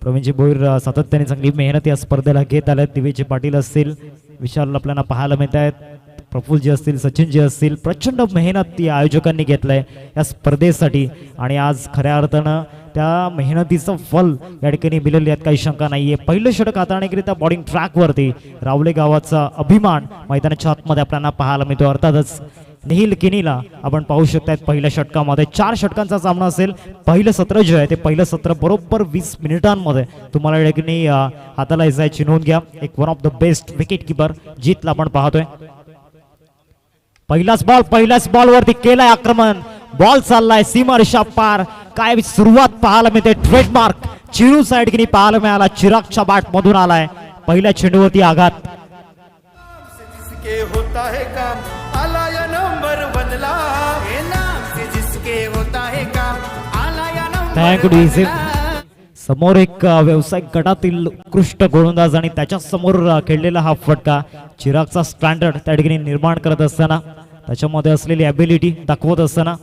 प्रवीणजी भोईर सातत्याने चांगली मेहनत या स्पर्धेला घेत आल्यात. दिवेजी पाटील असतील, विशाल आपल्याला पाहायला मिळत आहेत, प्रफुल्लजी असतील, सचिनजी असतील. प्रचंड मेहनत या आयोजकांनी घेतलंय या स्पर्धेसाठी आणि आज खऱ्या अर्थानं त्या मेहनतीचं फल या ठिकाणी मिळालं यात काही शंका नाहीये. पहिलं षटक हाताळण्याकरिता बॉलिंग ट्रॅकवरती रावले गावाचा अभिमान मैदानाच्या आतमध्ये आपल्याला पाहायला मिळतो. अर्थातच निहिल किनीला आपण पाहू शकतात पहिल्या षटकामध्ये 4 षटकांचा सामना असेल. पहिलं सत्र जे आहे ते पहिलं सत्र बरोबर 20 मिनिटांमध्ये तुम्हाला या ठिकाणी हाताला यायची नोंद घ्या. एक one of the best wicket keeper जीतला आपण पाहतोय. पहिल्याच बॉलवरती केलाय आक्रमण. बॉल चाललाय सीमा रेषा पार. काय सुरुवात पाहायला मिळते. ट्रेडमार्क चिरू साइड की पाहायला मिळाला. चिरागच्या बॅट मधून आलाय. पहिल्या चेंडूवरती आघात. होता है काम आला या नंबर 1 ला हे नाम से जिसके होता है काम आला या नंबर 1 ला. समोर एक व्यावसायिक गटातील उत्कृष्ट गोलंदाज आणि त्याच्या समोर खेळलेला हा फटका चिरागचा स्टँडर्ड त्या ठिकाणी निर्माण करत असताना, त्याच्यामध्ये असलेली ॲबिलिटी दाखवत असताना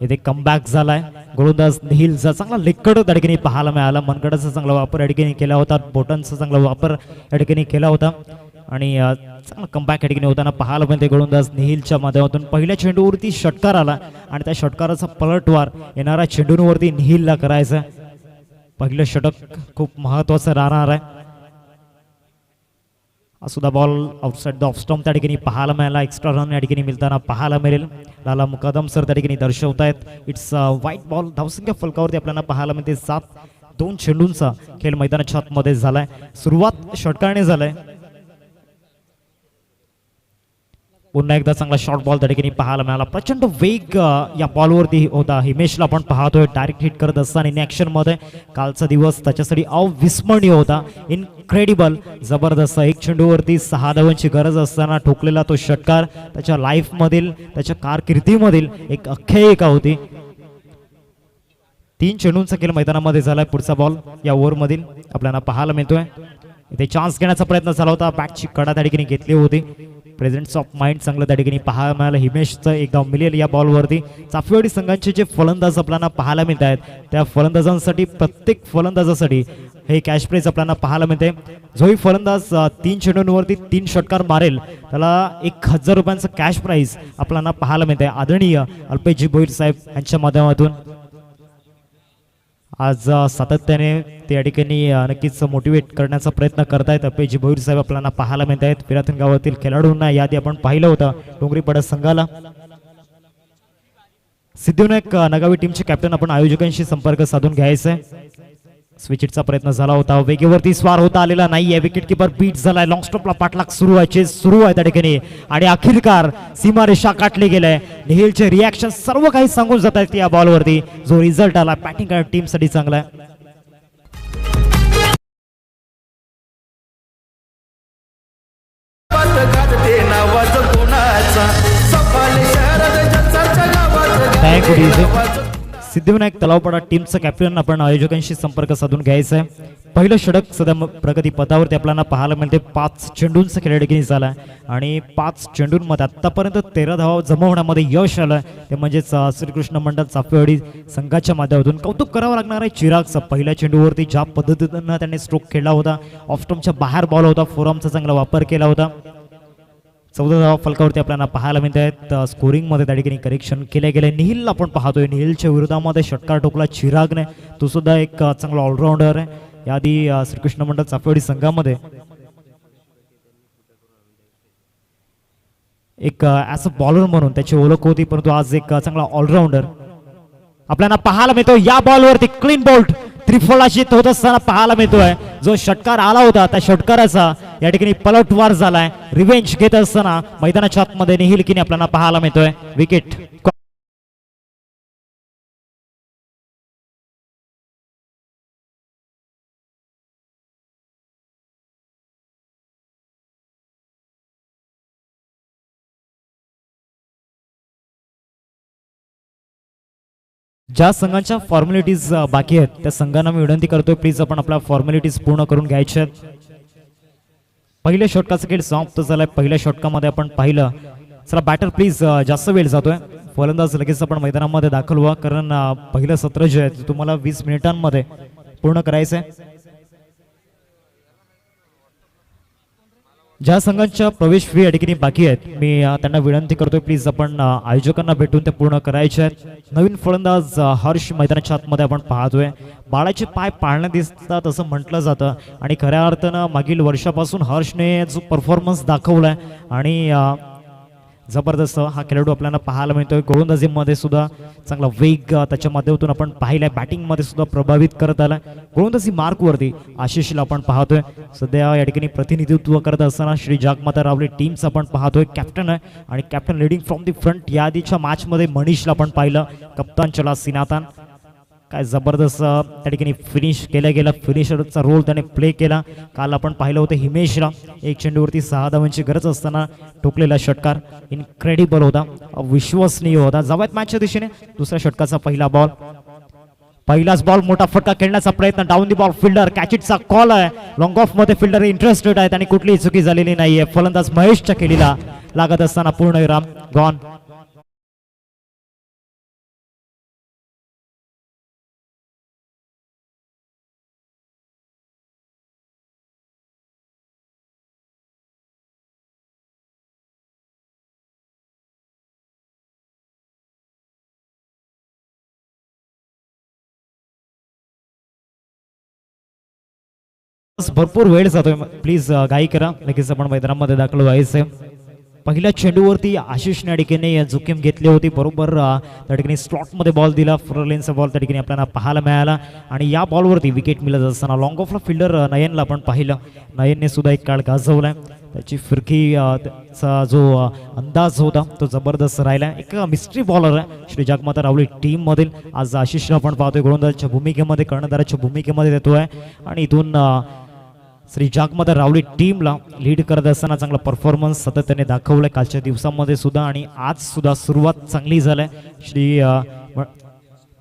इथे कमबॅक झालाय. गोलंदाज निहिलचा चांगला लेगकड त्या ठिकाणी पाहायला मिळाला. मनगडाचा चांगला वापर या ठिकाणी केला होता. बोटांचा चांगला वापर या ठिकाणी केला होता आणि चांगला कमबॅक या ठिकाणी होताना पाहायला मिळते. गोलंदाज निहिलच्या माध्यमातून पहिल्या चेंडूवरती षटकार आला आणि त्या षटकाराचा पलटवार येणाऱ्या चेंडूंवरती निहिलला करायचा. पहिलं षटक खूप महत्वाचं राहणार आहे. सुद्धा ball outside the off stump त्या ठिकाणी पाहायला मिळाला. एक्स्ट्रा रन या ठिकाणी मिळताना पाहायला मिळेल. लाला मुकादम सर त्या ठिकाणी दर्शवतायत. It's white ball. धावसंख्या फलकावरती आपल्याला पाहायला मिळते 7-2 चेंडूंचा खेळ मैदानाच्या आतमध्ये झालाय. सुरुवात षटकाने झालाय. पुन्हा एकदा चांगला शॉर्ट बॉल त्या ठिकाणी पाहायला मिळाला. प्रचंड वेग या बॉलवरती होता. हिमेशला आपण पाहतोय डायरेक्ट हिट करत असताना इन ॲक्शन मध्ये. कालचा दिवस त्याच्यासाठी अविस्मरणीय होता. इनक्रेडिबल जबरदस्त. एक चेंडूवरती 6 धावांची गरज असताना ठोकलेला तो षटकार त्याच्या लाईफ मधील, त्याच्या कारकिर्दीमधील एक आख्यायिका होती. 3 चेंडूंचा खेळ मैदानामध्ये झालाय. पुढचा बॉल या ओव्हर मधील आपल्याला पाहायला मिळतोय. इथे चान्स घेण्याचा प्रयत्न झाला होता. बॅटची कडा त्या ठिकाणी घेतली होती. प्रेझेंट्स ऑफ माइंड चांगलं त्या ठिकाणी पाहायला मिळालं. हिमेशचं एक धाव मिळेल या बॉलवरती. चाफेवाडी संघांचे जे फलंदाज आपल्याला पाहायला मिळत आहेत त्या फलंदाजांसाठी, प्रत्येक फलंदाजासाठी हे कॅश प्राइज आपल्याला पाहायला मिळते. जोही फलंदाज 3 चेंडूंवरती 3 षटकार मारेल त्याला 1000 रुपयांचं कॅश प्राइज आपल्याला पाहायला मिळते. आदरणीय अल्पेशजी भोईर साहेब यांच्या माध्यमातून आज सातत्याने त्या ठिकाणी नक्कीच मोटिवेट करण्याचा प्रयत्न करतायत. अल्पेशजी भोईर साहेब आपल्याला पाहायला मिळत आहेत. पिराथन गावातील खेळाडूंना यादी आपण पाहिलं होतं. डोंगरीपाडा संघाला सिद्धिविनायक नगावी टीमचे कॅप्टन आपण आयोजकांशी संपर्क साधून घ्यायचंय. स्विचिटचा प्रयत्न झाला होता. वेगेवरती स्वार होता आलेला नाहीये. विकेट किपर बीट झालाय. लॉंग स्टॉपला पाठलाग सुरू आहे त्या ठिकाणी आणि अखेरकार सीमारेषा गाठली गेलाय. निहिलचे रिॲक्शन सर्व काही सांगून जात आहेत या बॉलवरती. जो रिझल्ट आला बॅटिंग टीम साठी चांगला आहे. सिद्धिविनायक तलावपाडा टीमचं कॅप्टन आपण आयोजकांशी संपर्क साधून घ्यायचा आहे. पहिलं षटक सध्या प्रगती पथावरती आपल्याला पाहायला मिळते. 5 चेंडूंचा खेळ ठिकाणी झाला आणि 5 चेंडूंमध्ये आतापर्यंत 13 धावा जमवण्यामध्ये यश आलं. ते म्हणजेच श्रीकृष्ण मंडळ चाफेवाडी संघाच्या माध्यमातून कौतुक करावं लागणार आहे चिरागचं. पहिल्या चेंडूवरती ज्या पद्धतीनं त्याने स्ट्रोक खेळला होता, ऑफ स्टंपच्या बाहेर बॉल होता, फोरआर्मचा चांगला वापर केला होता. 14 धावा फलकावरती आपल्याला पाहायला मिळत आहेत. स्कोरिंग मध्ये त्या ठिकाणी करेक्शन केले गेले. निहिलला आपण पाहतोय. निहिलच्या विरोधामध्ये षटकार ठोकला चिरागने. तो सुद्धा एक चांगला ऑलराऊंडर आहे. याआधी श्रीकृष्ण मंडळ चाफेवाडी संघामध्ये एक ॲज अ बॉलर म्हणून त्याची ओळख होती, परंतु आज एक चांगला ऑलराऊंडर आपल्याला पाहायला मिळतो. या बॉलवरती क्लीन बोल्ट त्रिफळाशीत होत असताना पाहायला मिळतोय. जो षटकार आला होता त्या षटकाराचा या ठिकाणी पलटवार झालाय. रिव्हेंज घेत असताना मैदानाच्या आतमध्ये निहिल किनी आपल्याला पाहायला मिळतोय. विकेट ज्या संघांच्या फॉर्मॅलिटीज बाकी आहेत त्या संघांना मी विनंती करतोय प्लीज आपण आपल्या फॉर्मॅलिटीज पूर्ण करून घ्यायच्या आहेत. पहिल्या षटकाचा खेळ समाप्त झालाय. पहिल्या षटकामध्ये आपण पाहिलं. चला बॅटर प्लीज जास्त वेळ जातोय. फलंदाज लगेच आपण मैदानामध्ये दाखल व्हा, कारण पहिलं सत्र जे आहे तुम्हाला 20 मिनिटांमध्ये पूर्ण करायचं आहे. ज्या संघांच्या प्रवेश फी या ठिकाणी बाकी आहेत मी त्यांना विनंती करतोय प्लीज आपण आयोजकांना भेटून ते पूर्ण करायचे आहेत. नवीन फलंदाज हर्ष मैदानाच्या आतमध्ये आपण पाहतोय. बाळाचे पाय पाळणे दिसतात असं म्हटलं जातं आणि खऱ्या अर्थानं मागील वर्षापासून हर्षने जो परफॉर्मन्स दाखवलाय आणि जबरदस्त हा खेळाडू आपल्याला पाहायला मिळतोय. गोलंदाजीमध्ये सुद्धा चांगला वेग त्याच्या माध्यमातून आपण पाहिलाय. बॅटिंगमध्ये सुद्धा प्रभावित करत आला. गोलंदाजी मार्कवरती आशिषला आपण पाहतोय. सध्या या ठिकाणी प्रतिनिधित्व करत असताना श्री जागमाता रावले टीमचं आपण पाहतोय. कॅप्टन आहे आणि captain leading from the front. या आधीच्या मॅचमध्ये मनीषला आपण पाहिलं. कप्तान चला सिनातान काय जबरदस्त त्या ठिकाणी फिनिश केलं गेलं. फिनिशरचा रोल त्याने प्ले केला. काल आपण पाहिलं होतं हिमेशला एक चेंडूवरती 6 धावांची गरज असताना ठोकलेला षटकार इनक्रेडिबल होता, अविश्वसनीय होता. जवळ मॅचच्या दिशेने दुसऱ्या षटकाचा पहिला बॉल. पहिलाच बॉल मोठा फटका खेळण्याचा प्रयत्न. डाऊन दी बॉल फिल्डर कॅचिटचा कॉल आहे. लॉंग ऑफ मध्ये फिल्डर इंटरेस्टेड आहेत आणि कुठलीही चुकी झालेली नाहीये. फलंदाज महेशच्या खेळीला लागत असताना पूर्ण विराम गॉन. भरपूर वेळ जातोय प्लीज घाई करा. लगेच आपण मैदानामध्ये दाखल व्हायचंय. पहिल्या चेंडूवरती आशिषने या ठिकाणी जोखीम घेतली होती. बरोबर त्या ठिकाणी स्लॉटमध्ये बॉल दिला. फोरलेनचा बॉल त्या ठिकाणी आपल्याला पाहायला मिळाला आणि या बॉलवरती विकेट मिळत असताना लॉंग ऑफला फिल्डर नयनला आपण पाहिलं. नयनने सुद्धा एक काळ गाजवलाय. त्याची फिरकी चा जो अंदाज होता तो जबरदस्त राहिला. एक मिस्ट्री बॉलर आहे श्री जागमाता रावली टीम मधील. आज आशिषला आपण पाहतोय गोलंदाजाच्या भूमिकेमध्ये, कर्णधाराच्या भूमिकेमध्ये देतोय आणि इथून श्री जागमाता रावली टीमला लीड करत असताना चांगला परफॉर्मन्स सातत्याने दाखवलाय कालच्या दिवसामध्ये सुद्धा आणि आज सुद्धा सुरुवात चांगली झाली श्री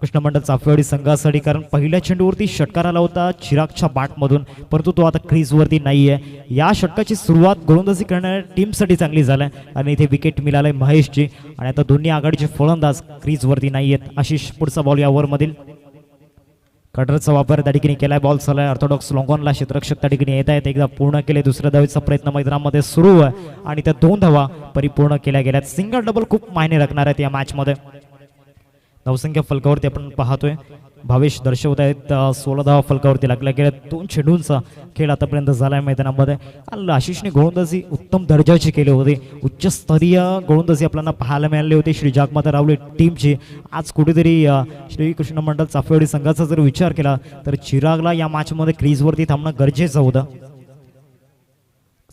कृष्ण मंडल चाफेवाडी संघासाठी. कारण पहिल्या चेंडूवरती षटकार आला होता चिरागच्या बॅटमधून, परंतु तो आता क्रीजवरती नाहीये. या षटकाची सुरुवात गोलंदाजी करणाऱ्या टीमसाठी चांगली झाली आणि इथे विकेट मिळालंय महेशची आणि आता दोन्ही आघाडीचे फलंदाज क्रीजवरती नाहीयेत. आशिष पुढचा बॉल या ओव्हरमधील. कटरचा वापर त्या ठिकाणी केलाय. बॉल चाललाय ऑर्थोडॉक्स लॉंगॉनला. क्षेत्ररक्षक त्या ठिकाणी येत आहेत. एकदा पूर्ण केले. दुसऱ्या धावेचा प्रयत्न मैदानामध्ये सुरू आहे आणि त्या 2 धावा परिपूर्ण केल्या गेल्यात. सिंगल डबल खूप मायने राखणार आहेत या मॅचमध्ये. धावसंख्या फलकावरती आपण पाहतोय भावेश दर्शवत आहेत. 16 धावा फलकावरती लागल्या गेल्या. 2 चेंडूंचा खेळ आतापर्यंत झालाय मैदानामध्ये. आशिषने गोलंदाजी उत्तम दर्जाची केली होती. उच्चस्तरीय गोलंदाजी आपल्याला पाहायला मिळाली होती श्री जागमाता रावले टीमची. आज कुठेतरी श्री कृष्ण मंडल चाफेवाडी संघाचा जर विचार केला तर चिरागला या मॅचमध्ये क्रीजवरती थांबणं गरजेचं होतं.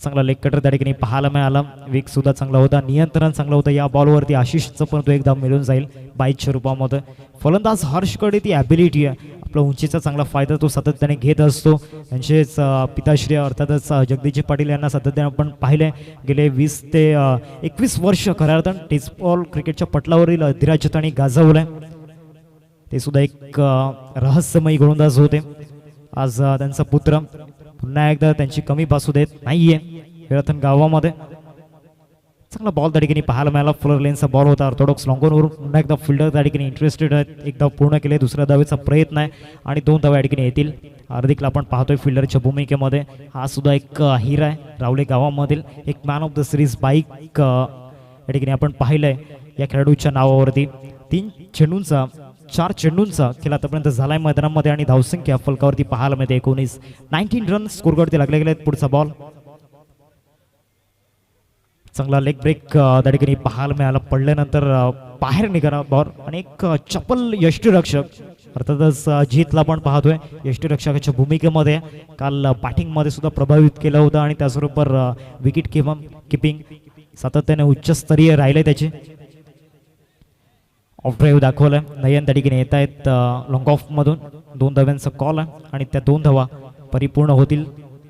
चांगला लेग कटर त्या ठिकाणी पाहायला मिळाला. वेग सुद्धा चांगला होता. नियंत्रण चांगलं होतं या बॉलवरती. आशिषचं पण तो एकदा मिळून जाईल बाईकच्या रूपामध्ये. फलंदाज हर्षकडे ती ॲबिलिटी आहे. आपला उंचीचा चांगला फायदा तो सातत्याने घेत असतो. त्यांचेच पिताश्री अर्थातच जगदीशजी पाटील यांना सातत्याने आपण पाहिले. गेले 20 ते 21 वर्ष खऱ्या अर्थानं टेस्ट बॉल क्रिकेटच्या पटलावरील अधिराज्यताने गाजवलंय. ते सुद्धा एक रहस्यमयी गोलंदाज होते. आज त्यांचा पुत्र पुन्हा एकदा त्यांची कमी भासू देत नाहीये रतन गावामध्ये. चांगला बॉल त्या ठिकाणी पाहायला मिळाला. फ्लोर लेनचा बॉल होता ऑर्थोडॉक्स लॉंगॉनवरून. पुन्हा एकदा फिल्डर त्या ठिकाणी इंटरेस्टेड आहेत. एकदा पूर्ण केले. दुसऱ्या धावेचा प्रयत्न आहे आणि 2 धावा या ठिकाणी येतील. हार्दिकला आपण पाहतोय फिल्डरच्या भूमिकेमध्ये. हा सुद्धा एक हिरा आहे रावले गावामधील. एक man of the series bike या ठिकाणी आपण पाहिलंय या खेळाडूच्या नावावरती. 4 चेंडूंचा खेळ आतापर्यंत झालाय मैदानामध्ये आणि धावसंख्या फलकावरती पाहायला मिळते 19 रन स्कोरवरती लागले गेले. पुढचा बॉल. चांगला लेग ब्रेक त्या ठिकाणी पाहायला मिळाला. पडल्यानंतर बाहेर निघाला बॉल आणि एक चपल यष्टीरक्षक अर्थातच जीतला आपण पाहतोय यष्टीरक्षकाच्या भूमिकेमध्ये. काल बॅटिंगमध्ये सुद्धा प्रभावित केलं होतं आणि त्याचबरोबर विकेट किपिंग सातत्याने उच्चस्तरीय राहिले त्याचे. ऑफ ड्राईव्ह दाखवलाय. नयन त्या ठिकाणी येत आहेत लॉंग ऑफ मधून. 2 धाव्यांचा कॉल आहे आणि त्या 2 धावा परिपूर्ण होतील.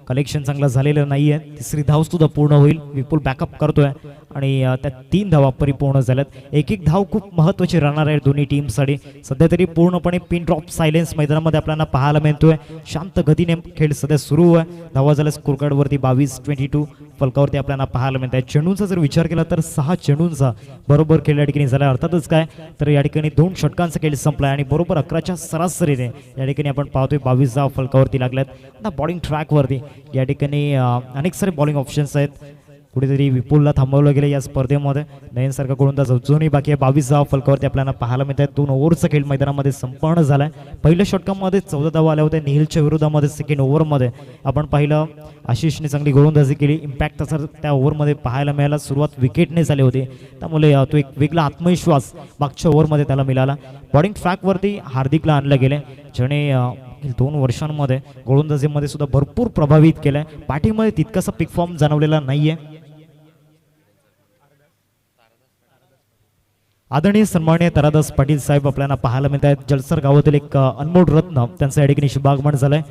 कलेक्शन चांगलं झालेलं नाहीये. तिसरी धाव सुद्धा पूर्ण होईल. विपुल बॅकअप करतोय आणि त्या 3 धावा परिपूर्ण झाल्यात. एक धाव खूप महत्वाची राहणार आहे दोन्ही टीमसाठी. सध्या तरी पूर्णपणे पिन ड्रॉप सायलेन्स मैदानामध्ये आपल्याला पाहायला मिळतोय. शांत गतीने खेळ सध्या सुरू आहे. धावा झाल्या स्कोर कार्डवरती 22-22 फलकावरती आपल्याला पाहायला मिळत आहे. चेंडूंचा जर विचार केला तर 6 चेंडूंचा बरोबर खेळ या ठिकाणी झाला. अर्थातच काय तर या ठिकाणी 2 षटकांचा खेळ संपला आणि बरोबर 11च्या सरासरीने या ठिकाणी आपण पाहतोय 22 धावा फलकावरती लागल्यात. आता बॉलिंग ट्रॅकवरती या ठिकाणी अनेक सारे बॉलिंग ऑप्शन्स आहेत. कुठेतरी विपुलला थांबवलं गेलं या स्पर्धेमध्ये. नयनसारखा गोलंदाज अजूनही बाकी आहे. 22 धावा फलकावरती आपल्याला पाहायला मिळत आहे. 2 ओव्हरचा खेळ मैदानामध्ये संपन्न झालाय. पहिल्या षटकामध्ये 14 धावा आल्या होत्या निहिलच्या विरोधामध्ये. सेकंड ओव्हरमध्ये आपण पाहिलं आशिषने चांगली गोलंदाजी केली. इम्पॅक्ट तसा त्या ओव्हरमध्ये पाहायला मिळाला. सुरुवात विकेटने झाली होती त्यामुळे तो एक वेगळा आत्मविश्वास मागच्या ओव्हरमध्ये त्याला मिळाला. बॉलिंग ट्रॅकवरती हार्दिकला आणलं गेले ज्याने 2 वर्षांमध्ये गोलंदाजीमध्ये सुद्धा भरपूर प्रभावित केलंय. पाठीमध्ये तितकासा पिक फॉर्म जाणवलेला नाहीये. आदरणीय सन्माननीय तरादास पाटील साहेब आपल्याला पाहायला मिळत आहेत. जलसर गावातील एक अनमोल रत्न त्यांचं या ठिकाणी शुभागमन झालंय.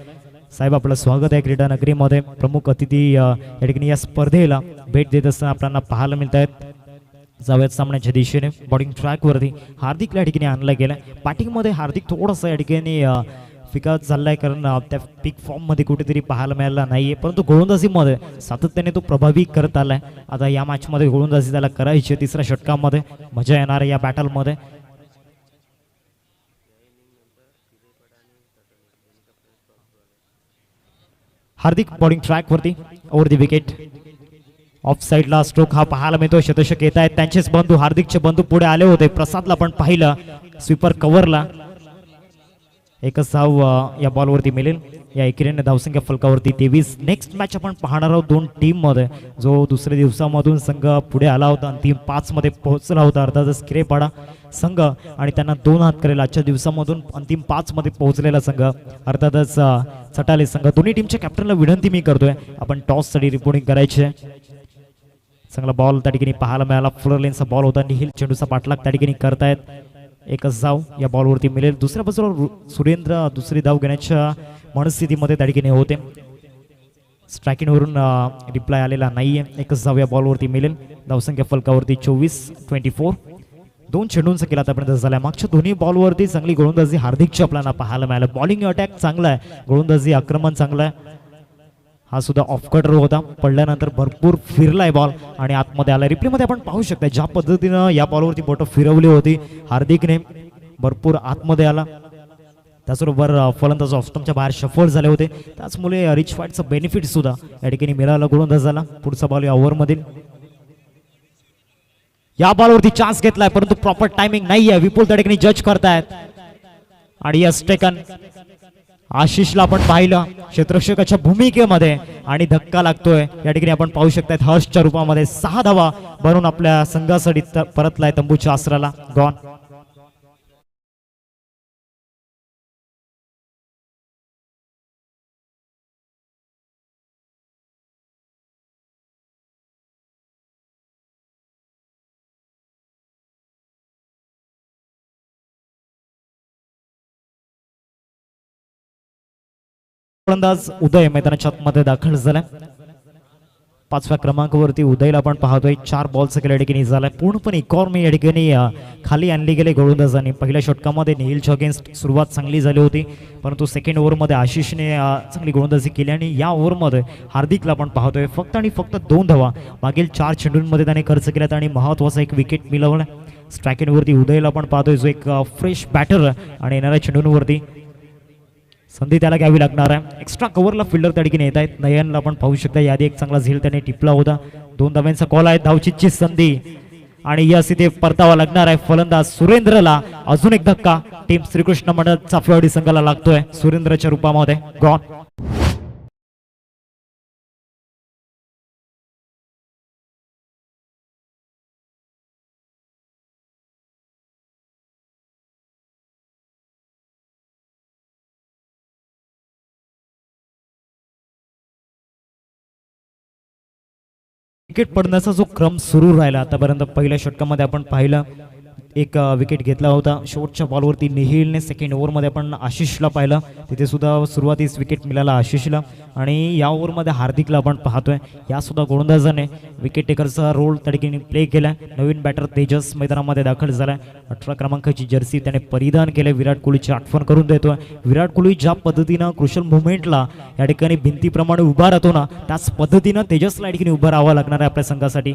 साहेब आपलं स्वागत आहे क्रीडा नगरीमध्ये. प्रमुख अतिथी या ठिकाणी या स्पर्धेला भेट देत असताना आपल्याला पाहायला मिळत आहेत. जाऊयात सामन्याच्या दिशेने. बॉलिंग ट्रॅकवरती हार्दिकला या ठिकाणी आणलं गेलं. बॅटिंगमध्ये हार्दिक थोडंसं या ठिकाणी फिका चाललाय कारण त्या पीक फॉर्ममध्ये कुठेतरी पाहायला मिळाला नाहीये. परंतु गोलंदाजीमध्ये सातत्याने तो प्रभावी करत आलाय. आता या मॅचमध्ये गोलंदाजी त्याला करायची. तिसऱ्या षटकामध्ये मजा येणार आहे या बॅटलमध्ये. हार्दिक बॉलिंग ट्रॅकवरती ओव्हर दी विकेट. ऑफ साईडला स्ट्रोक हा पाहायला मिळतो. शतशक येत आहेत. त्यांचेच बंधू हार्दिकचे बंधू पुढे आले होते. प्रसादला पण पाहिलं स्वीपर कव्हरला. एकच धाव या बॉलवरती मिळेल. या एकेरीने धावसंख्या फलकावरती 23. नेक्स्ट मॅच आपण पाहणार आहोत 2 टीममध्ये. जो दुसऱ्या दिवसामधून संघ पुढे आला होता अंतिम 5 मध्ये पोहोचला होता अर्थातच क्रेपाडा संघ आणि त्यांना 2 हात करेल. आजच्या दिवसामधून अंतिम 5 मध्ये पोहोचलेला संघ अर्थातच चटाले संघ. दोन्ही टीमच्या कॅप्टनला विनंती मी करतोय आपण टॉस साठी रिपोर्टिंग करायचे. चांगला बॉल त्या ठिकाणी पाहायला मिळाला. फुलर लेनचा बॉल होता. निहिल चेंडूचा पाठलाग त्या ठिकाणी करतायत. एकच धाव या बॉलवरती मिळेल. दुसऱ्या बाजूला सुरेंद्र दुसरी धाव घेण्याच्या मनस्थितीमध्ये त्या ठिकाणी होते. स्ट्रायकिंगवरून रिप्लाय आलेला नाहीये. एकच धाव या बॉलवरती मिळेल. धावसंख्या फलकावरती 24-24. 2 चेंडूंचा केला आतापर्यंत झाला. मागच्या दोन्ही बॉलवरती चांगली गोलंदाजी हार्दिकची आपल्याला पाहायला मिळालं. बॉलिंग अटॅक चांगला आहे. गोलंदाजी आक्रमण चांगलं आहे. हा सुद्धा ऑफ कटर होता. पडल्यानंतर भरपूर फिरलाय बॉल आणि आतमध्ये आला. रिप्लेमध्ये आपण पाहू शकता ज्या पद्धतीनं या बॉलवरती बोटं फिरवली होती हार्दिकने. भरपूर आतमध्ये आला. त्याचबरोबर फलंदाज ऑफस्टमच्या बाहेर शफल झाले होते. त्याचमुळे रिच फाईटचं बेनिफिट सुद्धा या ठिकाणी मिळालं गोलंदाजाला. पुढचा बॉल या ओव्हरमधील. या बॉलवरती चान्स घेतलाय परंतु प्रॉपर टायमिंग नाहीये. विपुल त्या ठिकाणी जज करतायत आणि यस टेकन. आशिषला आपण पाहिलं क्षेत्ररक्षकाच्या भूमिकेमध्ये आणि धक्का लागतोय. या ठिकाणी आपण पाहू शकता हर्षच्या रूपामध्ये 6 धावा बनवून आपल्या संघासाठी परतलाय तंबूच्या आसराला. गॉन. फलंदाज उदय मैदानाच्या आतमध्ये दाखल झालाय. 5व्या क्रमांकावरती उदयला आपण पाहतोय. 4 बॉलचा खेळ या ठिकाणी झालाय. पूर्णपणे इकॉनॉमी या ठिकाणी खाली आणली गेले गोलंदाजांनी. पहिल्या षटकामध्ये निहिलच्या अगेन्स्ट सुरुवात चांगली झाली होती परंतु सेकंड ओव्हरमध्ये आशिषने चांगली गोलंदाजी केली आणि या ओव्हरमध्ये हार्दिकला आपण पाहतोय फक्त आणि फक्त 2 धावा मागील 4 चेंडूंमध्ये त्याने खर्च केल्यात आणि महत्त्वाचा एक विकेट मिळवला. स्ट्रायकिंगवरती उदयला आपण पाहतोय जो एक फ्रेश बॅटर आणि येणाऱ्या चेंडूंवरती संधी त्याला घ्यावी लागणार आहे. एक्स्ट्रा कव्हरला फिल्डर त्या ठिकाणी येत आहेत. नयनला आपण पाहू शकता यादी एक चांगला झेल त्याने टिपला होता. 2 धाव्यांचा कॉल आहे. धावचीची संधी आणि यस इथे परतावा लागणार आहे. फलंदाज सुरेंद्रला अजून एक धक्का टीम श्रीकृष्ण मंडळ चाफेवाडी संघाला लागतोय सुरेंद्रच्या रूपामध्ये. गॉन. विकेट पडण्याचा जो क्रम सुरू राहिला आतापर्यंत पहिल्या षटकामध्ये आपण पाहिलं एक विकेट घेतला होता. शेवटच्या बॉलवरती निहिलने सेकंड ओव्हरमध्ये आपण आशिषला पाहिलं, तिथे सुद्धा सुरुवातीस विकेट मिळाला आशिषला. आणि या ओव्हरमध्ये हार्दिकला आपण पाहतोय, यासुद्धा गोलंदाजाने विकेट टेकरचा रोल त्या ठिकाणी प्ले केला. नवीन बॅटर तेजस मैदानामध्ये दाखल झाला. 18 क्रमांकाची जर्सी त्याने परिधान केले. विराट कोहलीची आठवण करून देतोय. विराट कोहली ज्या पद्धतीनं क्रुशल मुवमेंटला या ठिकाणी भिंतीप्रमाणे उभा राहतो ना, त्याच पद्धतीनं तेजसला या ठिकाणी उभं राहावं लागणार आहे आपल्या संघासाठी.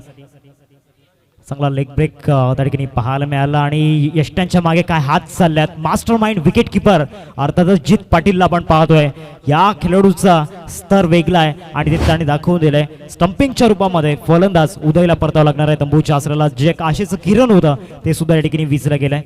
चांगला लेग ब्रेक त्या ठिकाणी पाहायला मिळाला आणि यष्ट्यांच्या मागे काय हात चालल्यात. मास्टर माइंड विकेट किपर अर्थातच जित पाटीलला आपण पाहतोय. या खेळाडूचा स्तर वेगळा आहे आणि ते त्याने दाखवून दिलंय. स्टंपिंगच्या रूपामध्ये फलंदाज उदयला परतावं लागणार आहे. तंबूच्या आसऱ्याला जे आशेचं किरण होतं ते सुद्धा या ठिकाणी विसरलं गेलंय.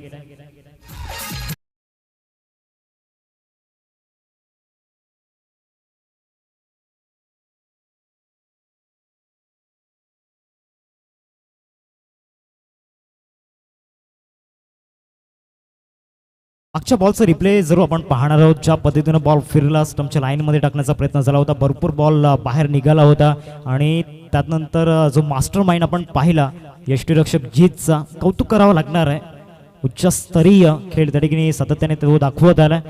मागच्या बॉलचा रिप्ले जर आपण पाहणार आहोत, ज्या पद्धतीनं बॉल फिरला, स्टंपच्या लाईनमध्ये टाकण्याचा प्रयत्न झाला होता, भरपूर बॉल बाहेर निघाला होता. आणि त्यानंतर जो मास्टर माइंड आपण पाहिला यष्टीरक्षक जीतचा, कौतुक करावं लागणार आहे. उच्चस्तरीय खेळ त्या ठिकाणी सातत्याने तो दाखवत आलाय.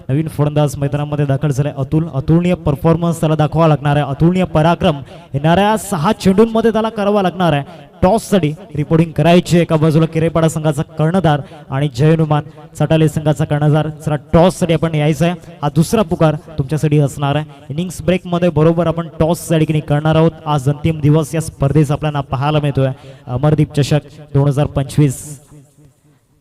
नवीन फलंदाज मैदानामध्ये दाखल झालाय अतुल. अतुलनीय परफॉर्मन्स त्याला दाखवावा लागणार आहे. अतुलनीय पराक्रम येणाऱ्या 6 चेंडूंमध्ये त्याला करावा लागणार आहे. टॉससाठी रिपोर्टिंग करायची. एका बाजूला किरेपाडा संघाचा कर्णधार आणि जयनुमान सटाले संघाचा कर्णधार. चला टॉससाठी आपण यायचं आहे. हा दुसरा पुकार तुमच्यासाठी असणार आहे. इनिंग्स ब्रेकमध्ये बरोबर आपण टॉस या ठिकाणी करणार आहोत. आज अंतिम दिवस या स्पर्धेस आपल्याला पाहायला मिळतोय. अमरदीप चषक 2025.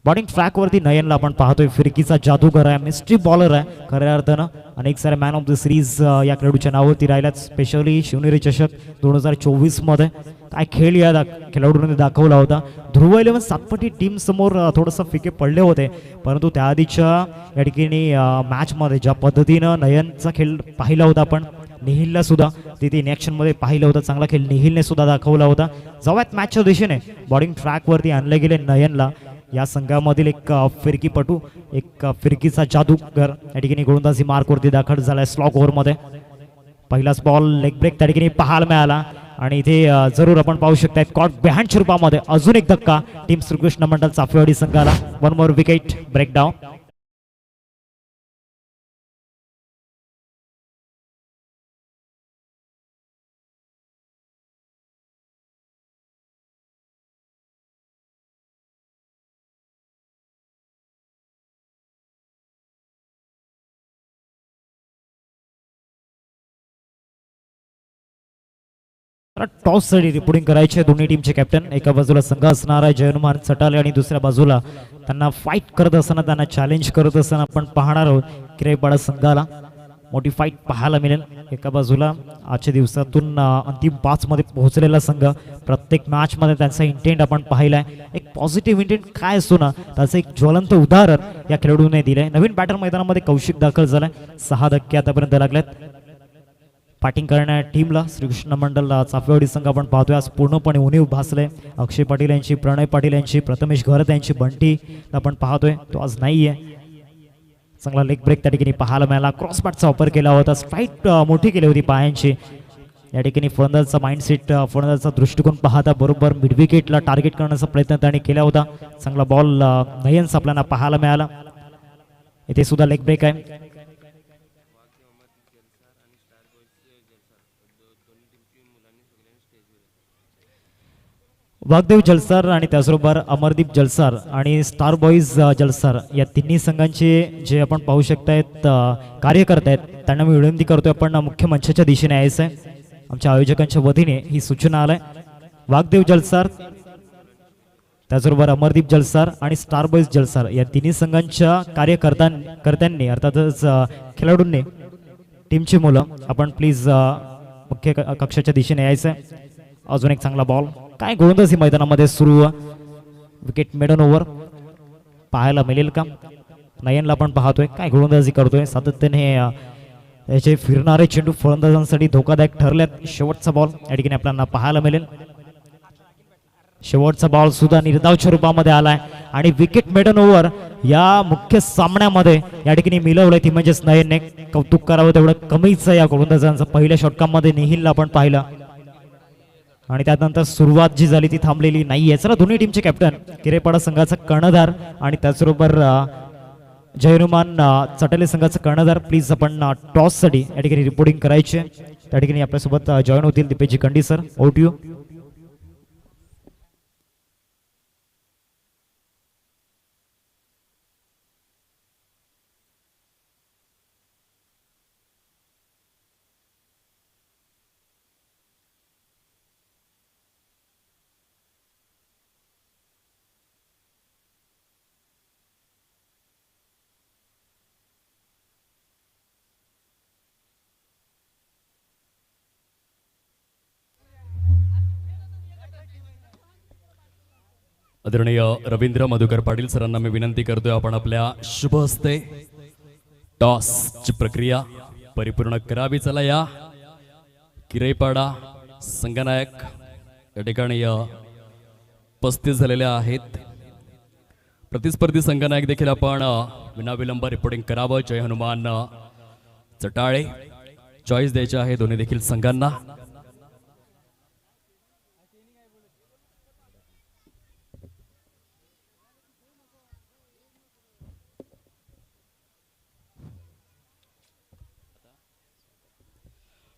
बॉलिंग ट्रॅकवरती नयनला आपण पाहतोय. फिरकीचा जादूगर आहे, मिस्ट्री बॉलर आहे खऱ्या अर्थानं. अनेक सारे मॅन ऑफ द सिरीज या खेळाडूच्या नावावरती राहिल्यात. स्पेशली शिवनेरी चषक 2024 मध्ये काय खेळ या खेळाडूने दाखवला होता. ध्रुव 11 सातपटी टीम समोर थोडंसं फिके पडले होते, परंतु त्याआधीच्या या ठिकाणी मॅचमध्ये ज्या पद्धतीनं नयनचा खेळ पाहिला होता आपण, निहिलला सुद्धा तिथे इन ॲक्शनमध्ये पाहिलं होतं. चांगला खेळ निहिलने सुद्धा दाखवला होता. जवळच मॅचच्या दिशेने बॉलिंग ट्रॅकवरती आणले गेले नयनला. या संघामधील एक फिरकीपटू, एक फिरकीचा जादूगर या ठिकाणी गोलंदाजी मार्कवरती दाखल झालाय. स्लॉग ओव्हरमध्ये पहिलाच बॉल लेग ब्रेक त्या ठिकाणी पाहायला मिळाला. आणि इथे जरूर आपण पाहू शकता कॉट बिहाइंडच्या रूपामध्ये अजून एक धक्का टीम श्रीकृष्ण मंडळ चाफेवाडी संघाला. 1 मोर विकेट ब्रेकडाऊन. टॉससाठी रिपोर्टिंग करायचे दोन्ही टीमचे कॅप्टन. एका बाजूला संघ असणार आहे जयनुमान सटाले आणि दुसऱ्या बाजूला त्यांना फाईट करत असताना, त्यांना चॅलेंज करत असताना आपण पाहणार आहोत किरेपाडा संघाला. मोठी फाईट पाहायला मिळेल. एका बाजूला आजच्या दिवसातून अंतिम 5 मध्ये पोहोचलेला संघ. प्रत्येक मॅचमध्ये त्यांचा इंटेंट आपण पाहिलाय. एक पॉझिटिव्ह इंटेंट काय असतो ना, त्याचं एक ज्वलंत उदाहरण या खेळाडूने दिलंय. नवीन बॅटर मैदानामध्ये कौशिक दाखल झालाय. 6 धक्के आतापर्यंत लागलेत. बॅटिंग करणाऱ्या टीमला श्रीकृष्ण मंडळ चाफेवाडी संघ आपण पाहतोय आज पूर्णपणे उणीव भासले. अक्षय पाटील यांची, प्रणय पाटील यांची, प्रथमेश घरत यांची, बंटी आपण पाहतोय तो आज नाहीये. चांगला लेग ब्रेक त्या ठिकाणी पाहायला मिळाला. क्रॉस बॅटचा वापर केला होता. स्ट्राईक मोठी केली होती पायांची. या ठिकाणी फलंदाजाचा माइंडसेट, फलंदाजाचा दृष्टिकोन पाहता बरोबर मिड विकेटला टार्गेट करण्याचा प्रयत्न त्याने केला होता. चांगला बॉल नयन्स आपल्याला पाहायला मिळाला. इथे सुद्धा लेग ब्रेक आहे. वाघदेव जलसार आणि त्याचबरोबर अमरदीप जलसार आणि स्टार बॉईज जलसार या तिन्ही संघांचे जे आपण पाहू शकतायत कार्यकर्ते आहेत, त्यांना मी विनंती करतोय आपण मुख्य मंचाच्या दिशेने यायचं आहे. आमच्या आयोजकांच्या वतीने ही सूचना आलाय. वाघदेव जलसार, त्याचबरोबर अमरदीप जलसार आणि स्टार बॉईज जलसार या तिन्ही संघांच्या कार्यकर्त्यांनी अर्थातच खेळाडूंनी, टीमची मुलं आपण प्लीज मुख्य कक्षाच्या दिशेने यायचं आहे. अजून एक चांगला बॉल, काय गोलंदाजी मैदानामध्ये सुरू. विकेट मिडन ओव्हर पाहायला मिळेल का? नयनला आपण पाहतोय काय गोलंदाजी करतोय. सातत्याने याचे फिरणारे चेंडू फलंदाजांसाठी धोकादायक ठरलेत. शेवटचा बॉल या ठिकाणी आपल्याला पाहायला मिळेल. शेवटचा बॉल सुद्धा निर्धावच्या रूपामध्ये आलाय आणि विकेट मिडन ओव्हर या मुख्य सामन्यामध्ये या ठिकाणी मिळवलंय ती म्हणजेच नयनने. कौतुक करावं तेवढं कमीच आहे या गोलंदाजांचं. पहिल्या षटकामध्ये निहिलला आपण पाहिलं आणि त्यानंतर सुरुवात जी झाली ती थांबलेली नाहीये. चला दोन्ही टीमचे कॅप्टन किरेपाडा संघाचा कर्णधार आणि त्याचबरोबर जय हनुमान चटले संघाचा कर्णधार प्लीज आपण टॉससाठी या ठिकाणी रिपोर्टिंग करायचे. त्या ठिकाणी आपल्यासोबत जॉईन होतील दीपेशजी कंडी सर. Over to you. आदरणीय रवींद्र मधुकर पाटील सरांना मी विनंती करतोय आपण आपल्या शुभ हस्ते टॉसची प्रक्रिया परिपूर्ण करावी. चला या किरेपाडा संघनायक या ठिकाणी उपस्थित झालेले आहेत. प्रतिस्पर्धी संघनायक देखील आपण विनाविलंब रिपोर्टिंग करावं. जय हनुमान चटाळे चॉईस द्यायचे आहे दोन्ही देखील संघांना.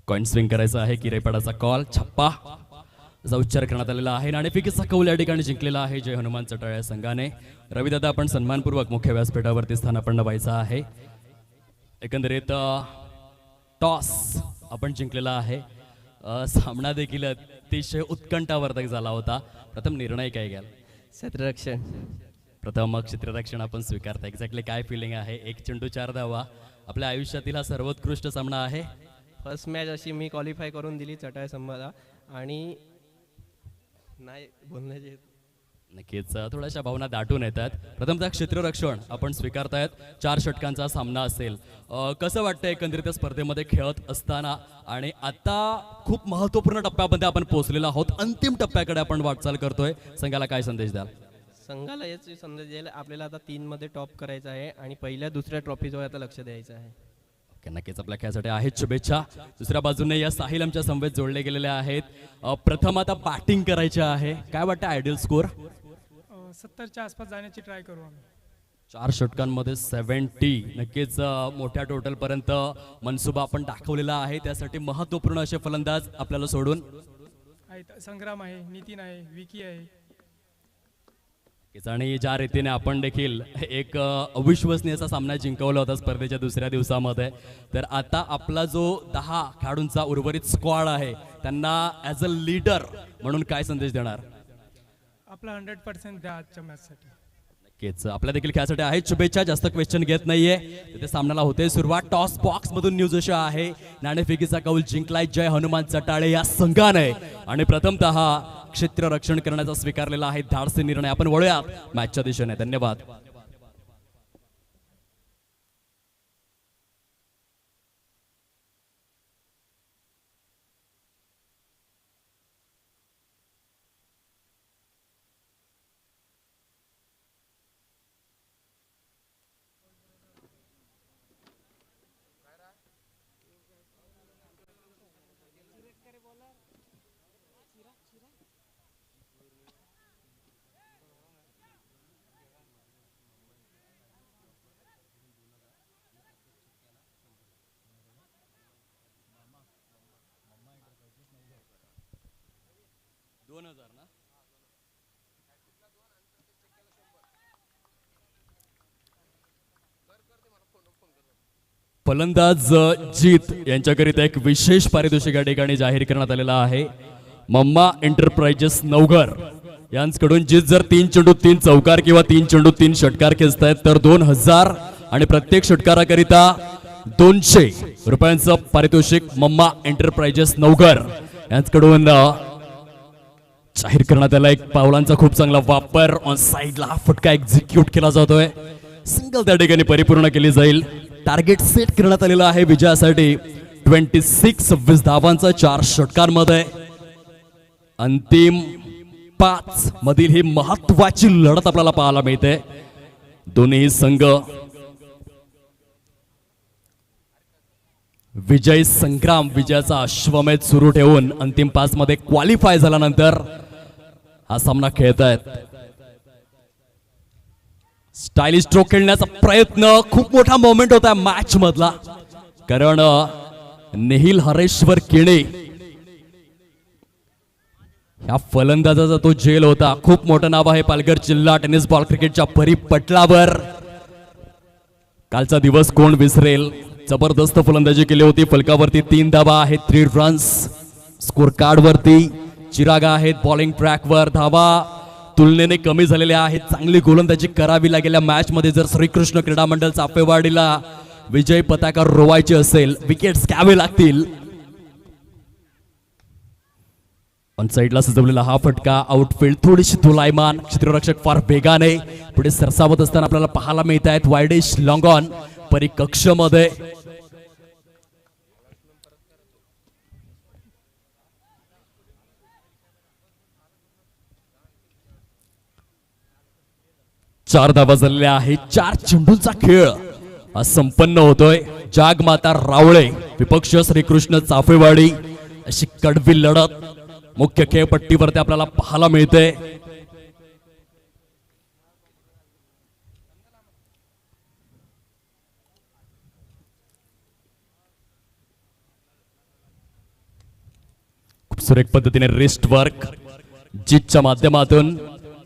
कॉइन स्विंग करायचा आहे. किरेपाडाचा कॉल छप्पा असा उच्चार करण्यात आलेला आहे. नाणेफेकीचा कौल या ठिकाणी जिंकलेला आहे जय हनुमान चटाळे संघाने. रविदादा आपण सन्मानपूर्वक मुख्य व्यासपीठावरती स्थानापन्न व्हायचं आहे. एकंदरीत टॉस आपण जिंकलेला आहे. सामना देखील अतिशय उत्कंठावर्धक झाला होता. प्रथम निर्णय काय घ्याल? क्षेत्ररक्षण. प्रथम क्षेत्ररक्षण आपण स्वीकारता. एक्झॅक्टली काय फिलिंग आहे? एक चेंडू 4 धावा आपल्या आयुष्यातील हा सर्वोत्कृष्ट सामना आहे. फर्स्ट मॅच अशी मी क्वालिफाय करून दिली चटाळे संघाला आणि नाही बोलण्याचे नक्कीच थोड्याशा भावना दाटून येतात. प्रथमतः क्षेत्ररक्षण आपण स्वीकारतायत. 4 षटकांचा सामना असेल. कसं वाटतं एकंदरीत स्पर्धेमध्ये खेळत असताना आणि आता खूप महत्त्वपूर्ण टप्प्यामध्ये आपण पोहोचलेलो आहोत. अंतिम टप्प्याकडे आपण वाटचाल करतोय. संघाला काय संदेश द्याल? संघाला याची संदेश द्यायला आपल्याला आता 3 मध्ये टॉप करायचं आहे आणि पहिल्या दुसऱ्या ट्रॉफीजवळ आता लक्ष द्यायचं आहे. नक्कीच आपल्या खेळासाठी आहेत शुभेच्छा. दुसऱ्या बाजूने या साहिल आमच्या समवेत जोडले गेलेले आहेत. प्रथम आता बॅटिंग करायची आहे. काय वाटतं आयडियल स्कोर? 70च्या आसपास जाण्याची ट्राय करू आम्ही. 4 षटकांमध्ये 70. नक्कीच मोठ्या टोटल पर्यंत मनसुबा आपण दाखवलेला आहे. त्यासाठी महत्त्वपूर्ण असे फलंदाज आपल्याला सोडून आहेत. संग्राम आहे, नितीन आहे, विकी आहे. आणि ज्या रीतीने आपण देखील एक अविश्वसनीय असा सामना जिंकवला होता स्पर्धेच्या दुसऱ्या दिवसामध्ये, तर आता आपला जो 10 खेळाडूंचा उर्वरित स्क्वॉड आहे त्यांना ॲज अ लीडर म्हणून काय संदेश देणार? आपला 100% द्या आजच्या मॅचसाठी. नक्कीच आपल्या देखील खेळासाठी आहेत शुभेच्छा. जास्त क्वेश्चन घेत नाहीये. तिथे सामन्याला होते सुरुवात. टॉस बॉक्स मधून न्यूज अशी आहे, नाणेफेकीचा कौल जिंकलाय जय हनुमान चटाळे या संघाने आणि प्रथमतः क्षेत्ररक्षण करण्याचा स्वीकारलेला आहे धाडसी निर्णय. आपण वळूयात मॅचच्या दिशेने. धन्यवाद. फलंदाज जीत यांच्याकरिता एक विशेष पारितोषिक या ठिकाणी जाहीर करण्यात आलेला आहे. मम्मा एंटरप्राइजेस नवघर यांच्याकडून जीत जर 3 चेंडू 3 चौकार किंवा 3 चेंडू 3 षटकार खेचतायत तर 2000 आणि प्रत्येक षटकाराकरिता 200 रुपयांचं पारितोषिक मम्मा एंटरप्राइजेस नवघर यांच्याकडून जाहीर करण्यात आला. एक पावलांचा खूप चांगला वापर. ऑन साइडला फटका एक्झिक्यूट केला जातोय. सिंगल त्या ठिकाणी परिपूर्ण केली जाईल. टार्गेट सेट करण्यात आलेला आहे विजयासाठी 26 धावांचा 4 षटकांमध्ये. अंतिम 5 मधील ही महत्वाची लढत आपल्याला पाहायला मिळते. दोन्ही संघ विजय संग्राम विजयाचा अश्वमेध सुरू ठेवून अंतिम 5 मध्ये क्वालिफाय झाल्यानंतर हा सामना खेळतायत. स्टायलिश स्ट्रोक खेळण्याचा प्रयत्न, खूप मोठा मोमेंट होता मॅच मधला, कारण नेहिल हरेश्वर किणे या फलंदाजाचा तो झेल होता. खूप मोठं नाव आहे पालघर जिल्हा टेनिस बॉल क्रिकेटच्या परिपटलावर. कालचा दिवस कोण विसरेल. जबरदस्त फलंदाजी केली होती. फलकावरती 3 धावा आहेत, 3 रन्स. स्कोर कार्ड वरती चिराग आहेत. बॉलिंग ट्रॅकवर धावा तुलनेने कमी झालेल्या आहेत. चांगली गोलंदाजी करावी लागेल या मॅच मध्ये जर श्रीकृष्ण क्रीडा मंडळ चाफेवाडीला विजय पताका रोवायचे असेल. विकेट्स घ्यावे लागतील. ऑन साइडला सजवलेला हा फटका, आउटफील्ड थोडीशी दोलायमान, क्षेत्ररक्षक फार वेगाने पुढे सरसावत असताना आपल्याला पाहायला मिळत आहेत. वायडिश लॉंग ऑन परिकक्षमध्ये. चार धावा झालेल्या आहेत. 4 चेंडूंचा खेळ हा संपन्न होतोय. जागमाता रावळे विपक्ष श्रीकृष्ण चाफेवाडी अशी कडवी लढत मुख्य खेळपट्टीवरती आपल्याला पाहायला मिळते. खूप सुरेख पद्धतीने रिस्ट वर्क जीतच्या माध्यमातून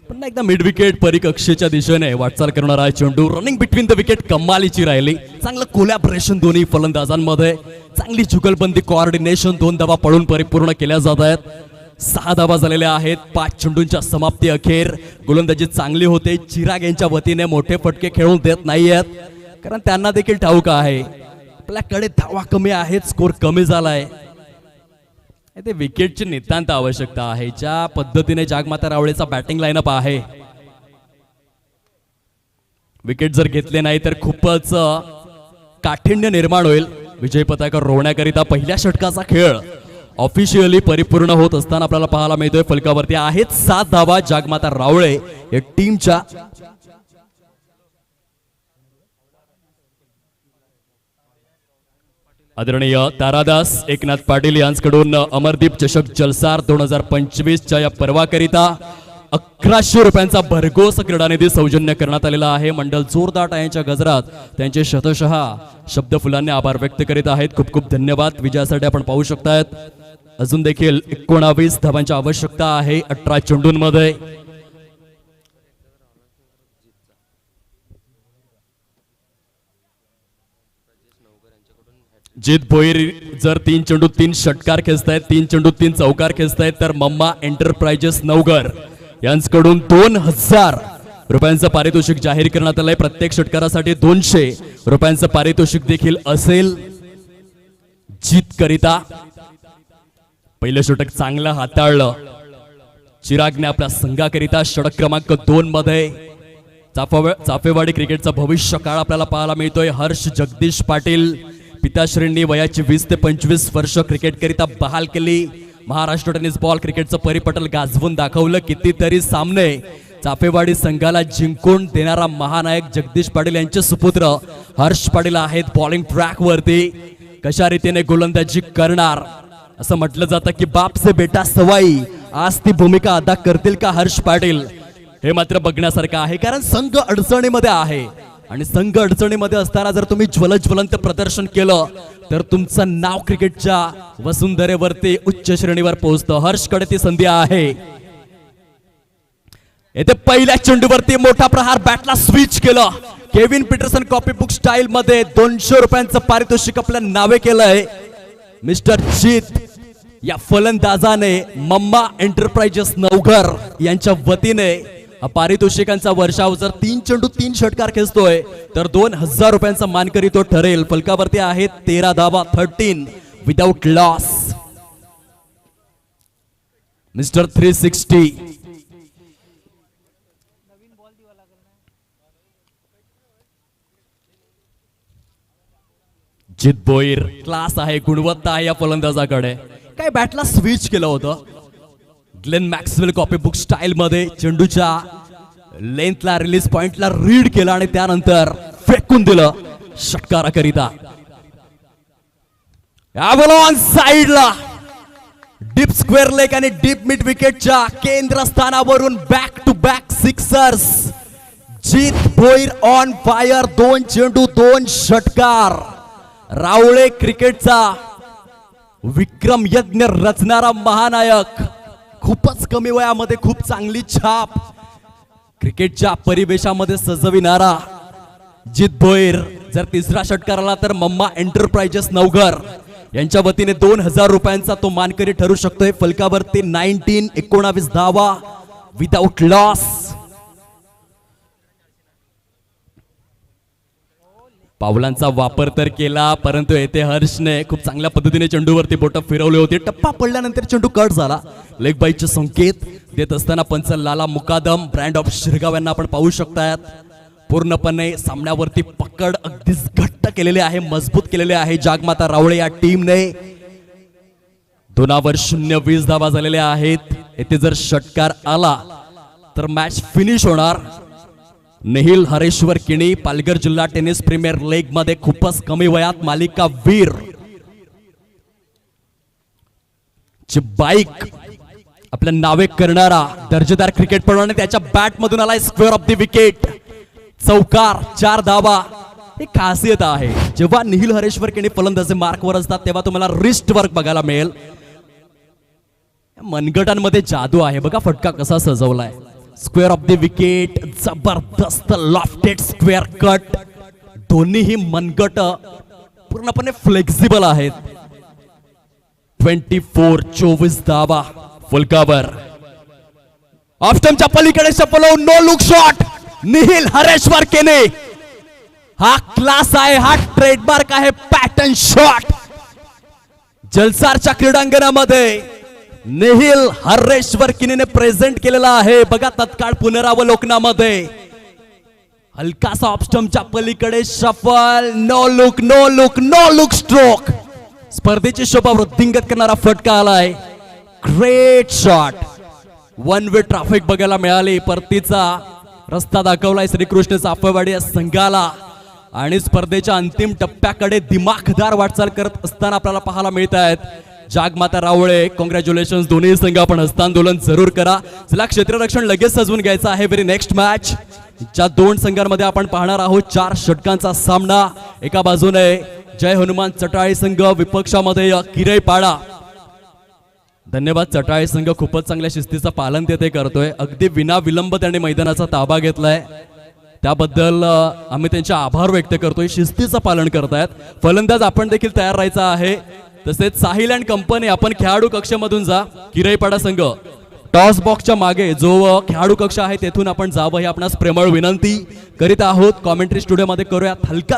पुन्हा एकदा मिड विकेट परिकक्षेच्या दिशेने वाटचाल करणारा चेंडू. रनिंग बिटवीन द विकेट कमालीची राहिली. चांगलं कोलॅबरेशन दोन्ही फलंदाजांमध्ये, चांगली जुगलबंदी कोऑर्डिनेशन. 2 धावा पडून परिपूर्ण केल्या जात आहेत. 6 धावा झालेल्या आहेत 5 चेंडूंच्या समाप्ती अखेर. गोलंदाजी चांगली होते. चिराग यांच्या वतीने मोठे फटके खेळून देत नाहीयेत, कारण त्यांना देखील ठाऊक आहे आपल्याकडे धावा कमी आहेत, स्कोर कमी झालाय. ते विकेटची नितांत आवश्यकता आहे. ज्या पद्धतीने जागमाता रावळेचा बॅटिंग लाईनअप आहे, विकेट जर घेतले नाही तर खूपच काठिण्य निर्माण होईल. विजय पताका रोवण्याकरिता पहिल्या षटकाचा खेळ ऑफिशियली परिपूर्ण होत असताना आपल्याला पाहायला मिळतोय. फलकावरती आहेत 7 धावा जागमाता रावळे या टीमच्या. आदरणीय तारादास एकनाथ पाटील यांच्याकडून अमरदीप चषक जलसार 2025च्या या पर्वाकरिता 1100 रुपयांचा भरघोस क्रीडानिधी सौजन्य करण्यात आलेला आहे. मंडळ जोरदार टाळ्यांच्या गजरात त्यांचे शतशः शब्दफुलांनी आभार व्यक्त करीत आहेत. खूप खूप धन्यवाद. विजयासाठी आपण पाहू शकतायत अजून देखील 19 धावांची आवश्यकता आहे 18 चेंडूंमध्ये. जित भोईर जर 3 चेंडू 3 षटकार खेचतायत, 3 चेंडू 3 चौकार खेचतायत, तर मम्मा एंटरप्राइजेस नवघर यांच्याकडून 2000 रुपयांचं पारितोषिक जाहीर करण्यात आलंय. प्रत्येक षटकारासाठी 200 रुपयांचं पारितोषिक देखील असेल जीत करिता. पहिलं षटक चांगलं हाताळलं चिरागने आपल्या संघाकरिता. षटक क्रमांक 2 मध्ये चाफेवाडी क्रिकेटचा भविष्य काळ आपल्याला पाहायला मिळतोय. हर्ष जगदीश पाटील पिताश्रींनी वयाची 20 ते 25 वर्ष क्रिकेटकरिता बहाल केली. महाराष्ट्र टेनिस बॉल क्रिकेटचं परिपटल गाजवून दाखवलं. कितीतरी सामने चाफेवाडी संघाला जिंकून देणारा महानायक जगदीश पाटील यांचे सुपुत्र हर्ष पाटील आहेत बॉलिंग ट्रॅक वरती. कशा रीतीने गोलंदाजी करणार असं म्हटलं जातं की बाप से बेटा सवाई. आज ती भूमिका अदा करतील का हर्ष पाटील, हे मात्र बघण्यासारखं आहे. कारण संघ अडचणीमध्ये आहे आणि संघ अडचणीमध्ये असताना जर तुम्ही ज्वलंत प्रदर्शन केलं तर तुमचं नाव क्रिकेटच्या वसुंधरेवरती उच्च श्रेणीवर पोहोचतं. हर्षकडे ती संधी आहे. येथे पहिल्या चेंडूवरती मोठा प्रहार, बॅटला स्विच केलं. Kevin Pietersen copy book style मध्ये 200 रुपयांचं पारितोषिक आपल्या नावे केलंय. मिस्टर जीत या फलंदाजाने मम्मा एंटरप्राइजेस नवघर यांच्या वतीने पारितोषिकांचा वर्षाव जर 3 चेंडू 3 षटकार खेचतोय तर 2000 रुपयांचा मानकरी तो ठरेल. फलकावरती आहेत 13 धावा 13 विदाउट लॉस. मिस्टर 360 जित बोईर. क्लास आहे, गुणवत्ता आहे या फलंदाजाकडे. काय बॅटला स्विच केलं होतं. Glenn Maxwell copy book style मध्ये चेंडूच्या लेंथला रिलीज पॉइंटला रीड केला आणि त्यानंतर फेकून दिलं षटकाराकरिता. ॲव्हलॉन साइडला डीप स्क्वेअर लेग आणि डीप मिड विकेटच्या केंद्रस्थानावरून back to back sixers. Jeet Bhoir on fire. 2 चेंडू 2 षटकार. रावळे क्रिकेटचा विक्रम यज्ञ रचणारा महानायक. खूपच कमी वयामध्ये खूप चांगली छाप क्रिकेटच्या परिवेशामध्ये सजविणारा जीत भोईर. जर तिसरा षटकार आला तर मम्मा एंटरप्राइजेस नवघर यांच्या वतीने 2000 रुपयांचा तो मानकरी ठरू शकतोय. फलकावरती 19 धावा विदाउट लॉस. पावलांचा वापर तर केला, परंतु येथे हर्षने खूप चांगल्या पद्धतीने चेंडूवरती बोटं फिरवले होते. टप्पा पडल्यानंतर चेंडू कट झाला. लेग बाईचे संकेत देत असताना पंच लाला मुकादम ब्रँड ऑफ शिरगाव यांना आपण पाहू शकतायत. पूर्णपणे सामन्यावरती पकड अगदीच घट्ट केलेले आहे, मजबूत केलेले आहे जागमाता रावळे या टीमने. 2/0 धावा झालेल्या आहेत. येथे जर षटकार आला तर मॅच फिनिश होणार. नेहिल हरेश्वर किणी पालघर जिल्हा टेनिस प्रीमियर लीग मध्ये खूपच कमी वयात मालिका वीर ची बाईक आपल्या नावे करणारा दर्जेदार क्रिकेटपटू आणि त्याच्या बॅट मधून आलाय स्क्वेअर ऑफ द विकेट. चौकार 4 धावा. ही खासियत आहे, जेव्हा निहिल हरेश्वर किणी फलंदाजी मार्कवर असतात तेव्हा तुम्हाला रिस्ट वर्क बघायला मिळेल. मनगटांमध्ये जादू आहे बघा. फटका कसा सजवलाय. Square off the wicket. जबरदस्त लॉफ्टेड स्क्वेअर कट. दोन्हीही मनगट पूर्णपणे फ्लेक्झिबल आहेत. 24 धावा फुलकावर. ऑफस्टमच्या पलीकडे शपलो. No look shot. Nihil Hareshwar केने. हा क्लास आहे, हा ट्रेडमार्क आहे. पॅटर्न शॉट जलसारच्या क्रीडांगणामध्ये नेहिल हरेश्वर किनीने प्रेझेंट केलेला आहे. बघा तत्काळ पुनरावलोकनामध्ये हलकासा ऑफस्टमच्या पलीकडे shuffle. No look no look no look stroke. स्पर्धेची शोभा वृद्धिंगत करणारा फटका आलाय. Great shot. 1 वे ट्रॅफिक बघायला मिळाली. परतीचा रस्ता दाखवलाय श्रीकृष्ण चाफेवाडी या संघाला आणि स्पर्धेच्या अंतिम टप्प्याकडे दिमाखदार वाटचाल करत असताना आपल्याला पाहायला मिळत आहेत जागमाता रावळे. कॉंग्रॅच्युलेशन दोन्ही संघ. आपण हस्तांदोलन जरूर करा. चला क्षेत्ररक्षण लगेच सजवून घ्यायचं आहे. व्हेरी नेक्स्ट मॅच ज्या 2 संघांमध्ये आपण पाहणार आहोत 4 षटकांचा सामना. एका बाजूने जय हनुमान चटाळी संघ, विपक्षामध्ये किरईपाडा. धन्यवाद. चटाळी संघ खूपच चांगल्या शिस्तीचं पालन तेथे करतोय. अगदी विना विलंब त्यांनी मैदानाचा ताबा घेतलाय, त्याबद्दल आम्ही त्यांचे आभार व्यक्त करतोय. शिस्तीचं पालन करतायत. फलंदाज आपण देखील तयार राहायचं आहे. तसेच साहिल अँड कंपनी आपण खेळाडू कक्षामधून जा. किरईपाडा संघ टॉस बॉक्सच्या मागे जो खेळाडू कक्ष आहे तेथून आपण जावं ही आपणास प्रेमळ विनंती करीत आहोत. कॉमेंट्री स्टुडिओमध्ये करूयात हलका